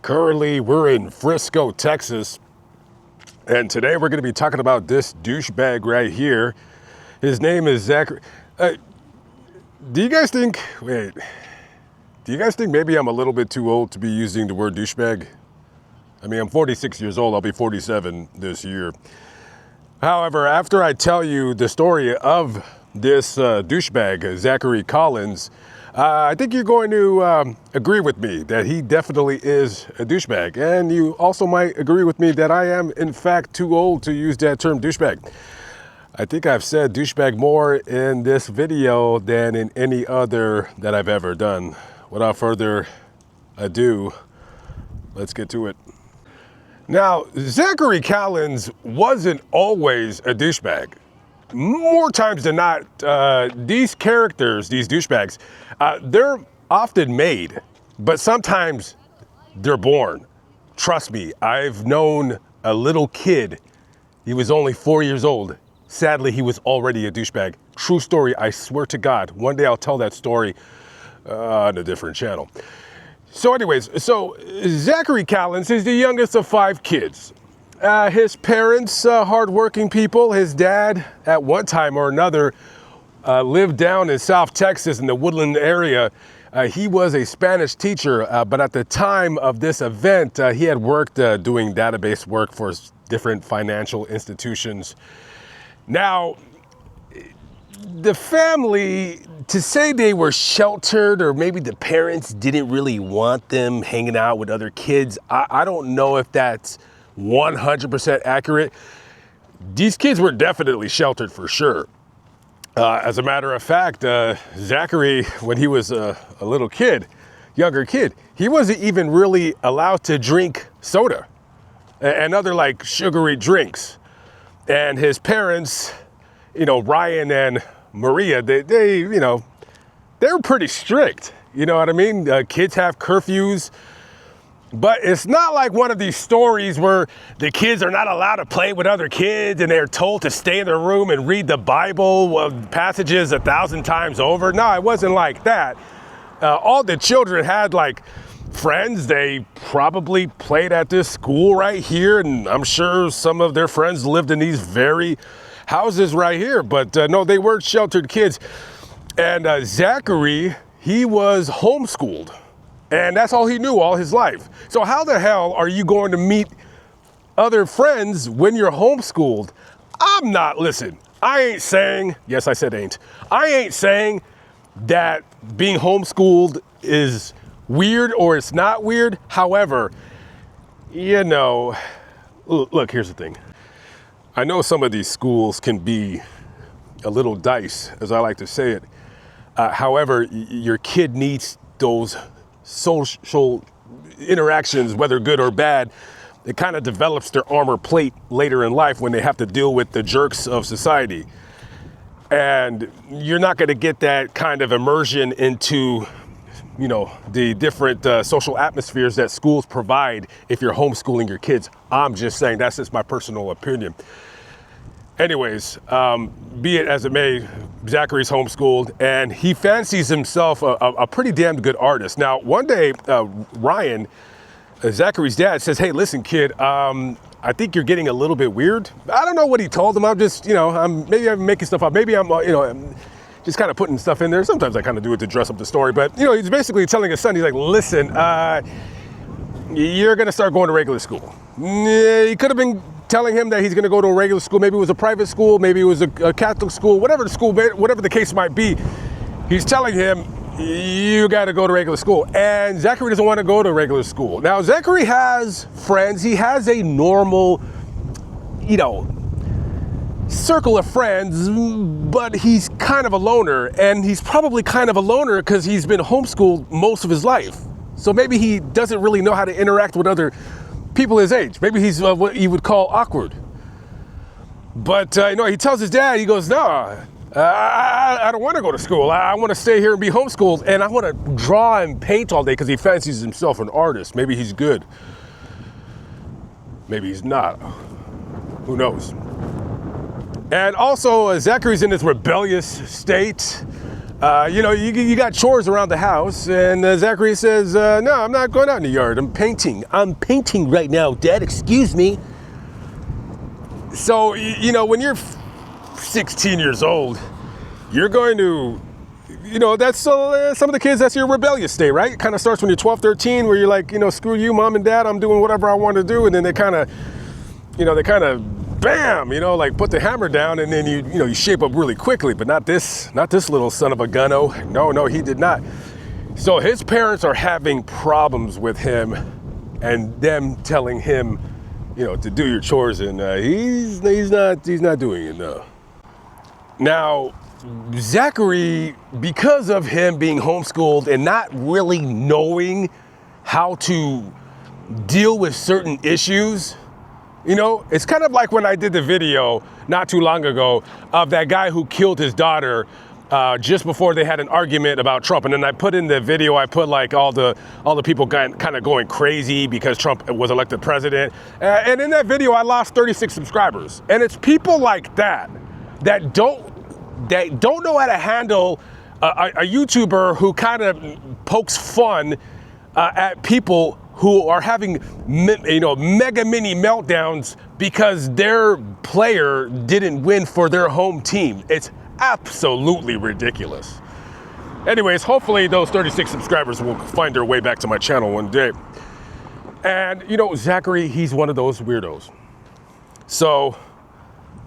Currently, we're in Frisco, Texas, and today we're going to be talking about this douchebag right here. His name is Zacharys. Do you guys think maybe I'm a little bit too old to be using the word douchebag? I mean, I'm 46 years old. I'll be 47 this year. However, after I tell you the story of this douchebag, Zachary Collins, I think you're going to agree with me that he definitely is a douchebag. And you also might agree with me that I am, in fact, too old to use that term douchebag. I think I've said douchebag more in this video than in any other that I've ever done. Without further ado, let's get to it. Now, Zachary Collins wasn't always a douchebag. More times than not, these characters, these douchebags, they're often made, but sometimes they're born. Trust me, I've known a little kid. He was only 4 years old. Sadly, he was already a douchebag. True story, I swear to God. One day I'll tell that story on a different channel. So anyways, Zachary Collins is the youngest of 5 kids. His parents, hardworking people. His dad, at one time or another, lived down in South Texas in the Woodland area. He was a Spanish teacher, but at the time of this event, he had worked doing database work for different financial institutions. Now, the family, to say they were sheltered or maybe the parents didn't really want them hanging out with other kids, I don't know if that's 100% accurate. These kids were definitely sheltered for sure. As a matter of fact, Zachary, when he was a little kid, younger kid, he wasn't even really allowed to drink soda and other like sugary drinks. And his parents, Ryan and Maria, they were pretty strict. You know what I mean? Kids have curfews. But it's not like one of these stories where the kids are not allowed to play with other kids and they're told to stay in their room and read the Bible passages 1,000 times over. No, it wasn't like that. All the children had like friends. They probably played at this school right here. And I'm sure some of their friends lived in these very houses right here. But no, they weren't sheltered kids. And Zachary, he was homeschooled. And that's all he knew all his life. So how the hell are you going to meet other friends when you're homeschooled? Listen, I ain't saying, yes, I said ain't. I ain't saying that being homeschooled is weird or it's not weird. However, look, here's the thing. I know some of these schools can be a little dice, as I like to say it. However, your kid needs those social interactions, whether good or bad. It kind of develops their armor plate later in life when they have to deal with the jerks of society. And you're not going to get that kind of immersion into, the different social atmospheres that schools provide if you're homeschooling your kids. I'm just saying, that's just my personal opinion. Anyways, be it as it may, Zachary's homeschooled, and he fancies himself a pretty damn good artist. Now, one day, Ryan, Zachary's dad, says, "Hey, listen, kid, I think you're getting a little bit weird." I don't know what he told him. I'm just, maybe I'm making stuff up. Maybe I'm, just kind of putting stuff in there. Sometimes I kind of do it to dress up the story. But, he's basically telling his son, he's like, "Listen, you're going to start going to regular school." He could have been telling him that he's going to go to a regular school. Maybe it was a private school. Maybe it was a Catholic school, whatever the case might be. He's telling him, you got to go to regular school. And Zachary doesn't want to go to regular school. Now, Zachary has friends. He has a normal, circle of friends, but he's kind of a loner. And he's probably kind of a loner because he's been homeschooled most of his life. So maybe he doesn't really know how to interact with other people his age. Maybe he's what you would call awkward. But, he tells his dad, he goes, "No, I don't want to go to school. I want to stay here and be homeschooled. And I want to draw and paint all day," because he fancies himself an artist. Maybe he's good. Maybe he's not. Who knows? And also, Zachary's in this rebellious state. you got chores around the house, and Zachary says, no, I'm not going out in the yard. I'm painting. I'm painting right now, Dad. Excuse me. So, when you're 16 years old, you're going to, that's some of the kids, that's your rebellious state, right? It kind of starts when you're 12, 13, where you're like, screw you, Mom and Dad, I'm doing whatever I want to do. And then they kind of, bam, like put the hammer down, and then you shape up really quickly. But not this little son of a gunno. No, he did not. So his parents are having problems with him, and them telling him, to do your chores, and he's not doing it. No. Now, Zachary, because of him being homeschooled and not really knowing how to deal with certain issues, it's kind of like when I did the video not too long ago of that guy who killed his daughter just before they had an argument about Trump. And then I put in the video, I put like all the people kind of going crazy because Trump was elected president. And in that video, I lost 36 subscribers. And it's people like that don't know how to handle a YouTuber who kind of pokes fun at people who are having mega mini meltdowns because their player didn't win for their home team. It's absolutely ridiculous. Anyways, hopefully those 36 subscribers will find their way back to my channel one day. And Zachary, he's one of those weirdos. So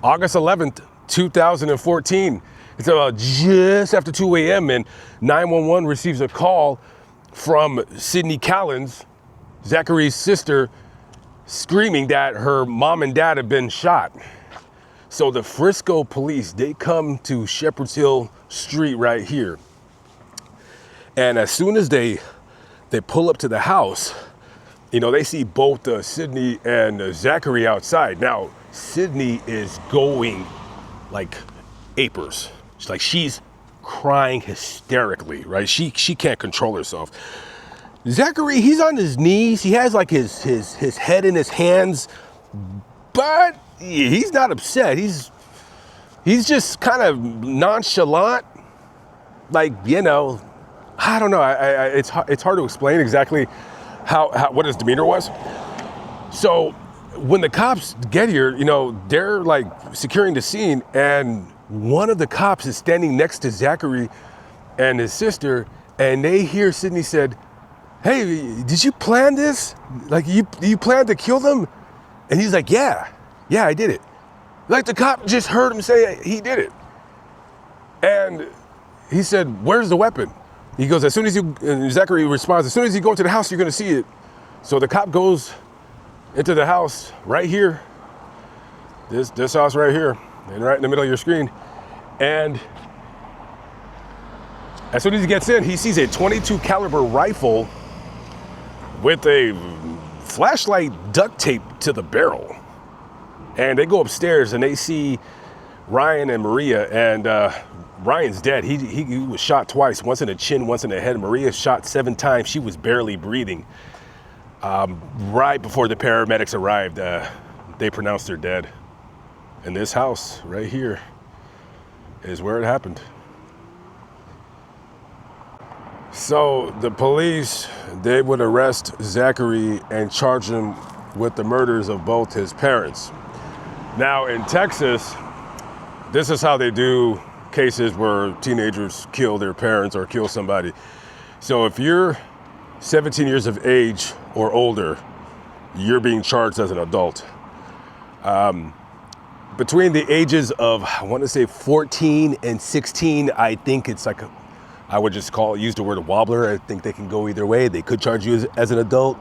August 11th, 2014, it's about just after 2 a.m. and 911 receives a call from Sydney Callens, Zachary's sister, screaming that her mom and dad have been shot. So the Frisco police, they come to Shepherd's Hill Street right here. And as soon as they pull up to the house, they see both Sydney and Zachary outside. Now, Sydney is going like apers. She's crying hysterically, right? She can't control herself. Zachary, he's on his knees. He has like his head in his hands, but he's not upset. He's just kind of nonchalant. Like, I don't know. It's hard to explain exactly what his demeanor was. So when the cops get here, they're like securing the scene, and one of the cops is standing next to Zachary and his sister, and they hear Sydney said, "Hey, did you plan this? Like, you planned to kill them?" And he's like, yeah, I did it. Like, the cop just heard him say he did it. And he said, "Where's the weapon?" He goes, Zachary responds, "As soon as you go into the house, you're gonna see it." So the cop goes into the house right here, this house right here, and right in the middle of your screen. And as soon as he gets in, he sees a .22 caliber rifle with a flashlight duct taped to the barrel. And they go upstairs and they see Ryan and Maria, and Ryan's dead. He was shot twice, once in the chin, once in the head. Maria shot 7 times. She was barely breathing. Right before the paramedics arrived, they pronounced her dead. And this house right here is where it happened. So the police, they would arrest Zachary and charge him with the murders of both his parents. Now in Texas, this is how they do cases where teenagers kill their parents or kill somebody. So if you're 17 years of age or older, you're being charged as an adult. Between the ages of, I want to say 14 and 16, I think it's like I would just use the word wobbler. I think they can go either way. They could charge you as an adult.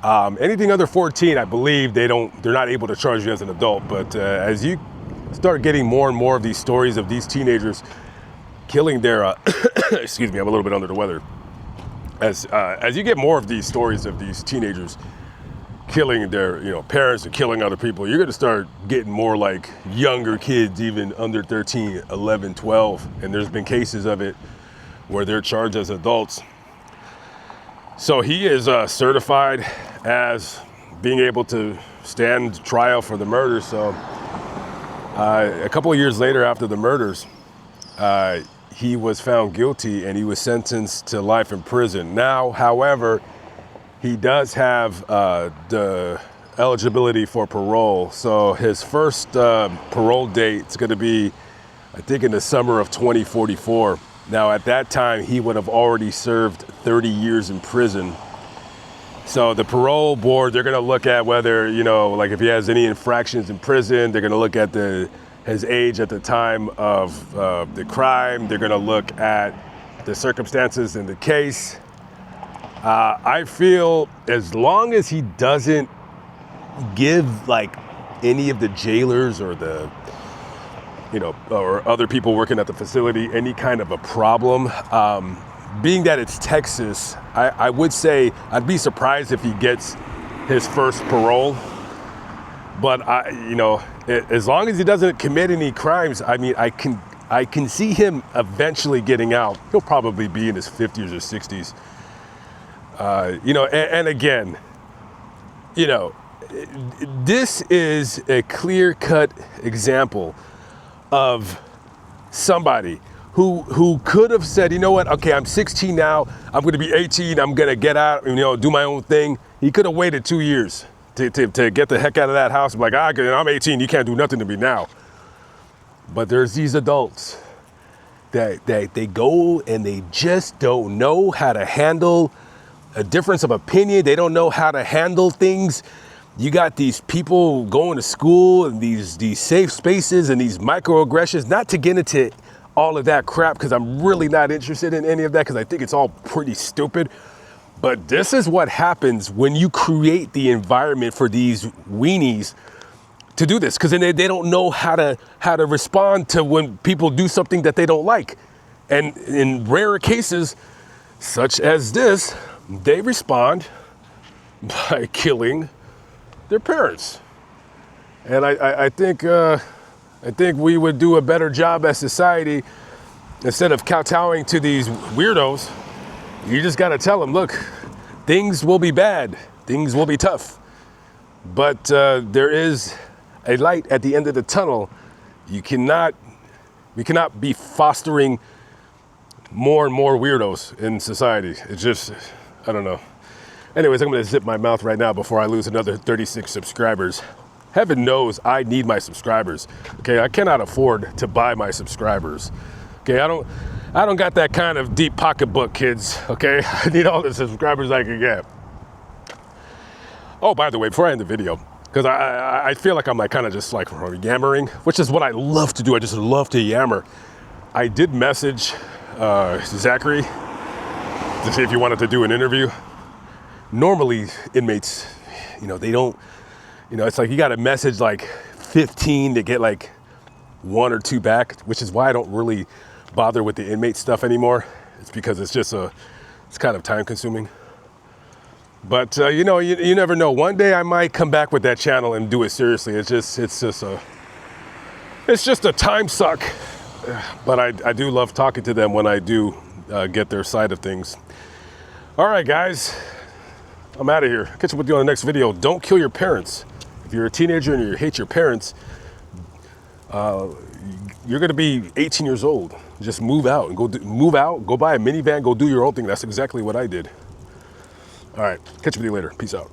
Anything under 14, I believe they're not able to charge you as an adult. But as you start getting more and more of these stories of these teenagers killing their, excuse me, I'm a little bit under the weather. As you get more of these stories of these teenagers killing their parents and killing other people, you're going to start getting more like younger kids, even under 13, 11, 12. And there's been cases of it where they're charged as adults. So he is certified as being able to stand trial for the murder. So a couple of years later after the murders, he was found guilty and he was sentenced to life in prison. Now, however, he does have the eligibility for parole. So his first parole date is going to be, I think, in the summer of 2044. Now, at that time, he would have already served 30 years in prison. So the parole board, they're going to look at whether, you know, like if he has any infractions in prison, they're going to look at his age at the time of the crime. They're going to look at the circumstances in the case. I feel as long as he doesn't give like any of the jailers or the, you know, or other people working at the facility any kind of a problem, being that it's Texas, I would say I'd be surprised if he gets his first parole. But you know, as long as he doesn't commit any crimes, I mean, I can see him eventually getting out. He'll probably be in his 50s or 60s. You know, and again, you know, this is a clear-cut example of somebody who could have said, you know what, okay, I'm 16 now, I'm going to be 18, I'm going to get out, you know, do my own thing. He could have waited 2 years to get the heck out of that house. I'm like, I'm 18, you can't do nothing to me now. But there's these adults that they go and they just don't know how to handle a difference of opinion. They don't know how to handle things. You got these people going to school and these safe spaces and these microaggressions, not to get into all of that crap, because I'm really not interested in any of that, because I think it's all pretty stupid. But this is what happens when you create the environment for these weenies to do this, because then they don't know how to respond to when people do something that they don't like. And in rare cases, such as this, they respond by killing their parents. And I think we would do a better job as society, instead of kowtowing to these weirdos. You just got to tell them, look, things will be bad, things will be tough, but there is a light at the end of the tunnel. We cannot be fostering more and more weirdos in society. It's just, I don't know. Anyways, I'm going to zip my mouth right now before I lose another 36 subscribers. Heaven knows I need my subscribers. Okay, I cannot afford to buy my subscribers. Okay, I don't got that kind of deep pocketbook, kids. Okay, I need all the subscribers I can get. Oh, by the way, before I end the video, because I feel like I'm like kind of just like yammering, which is what I love to do. I just love to yammer. I did message Zachary to see if he wanted to do an interview. Normally, inmates, you know, they don't. You know, it's like you got to message like 15 to get like 1 or 2 back, which is why I don't really bother with the inmate stuff anymore. It's because it's just it's kind of time consuming. But you know, you never know. One day I might come back with that channel and do it seriously. It's just a time suck. But I do love talking to them when I do get their side of things. All right, guys, I'm out of here. Catch up with you on the next video. Don't kill your parents. If you're a teenager and you hate your parents, you're going to be 18 years old. Just move out and go buy a minivan, go do your own thing. That's exactly what I did. All right, catch up with you later. Peace out.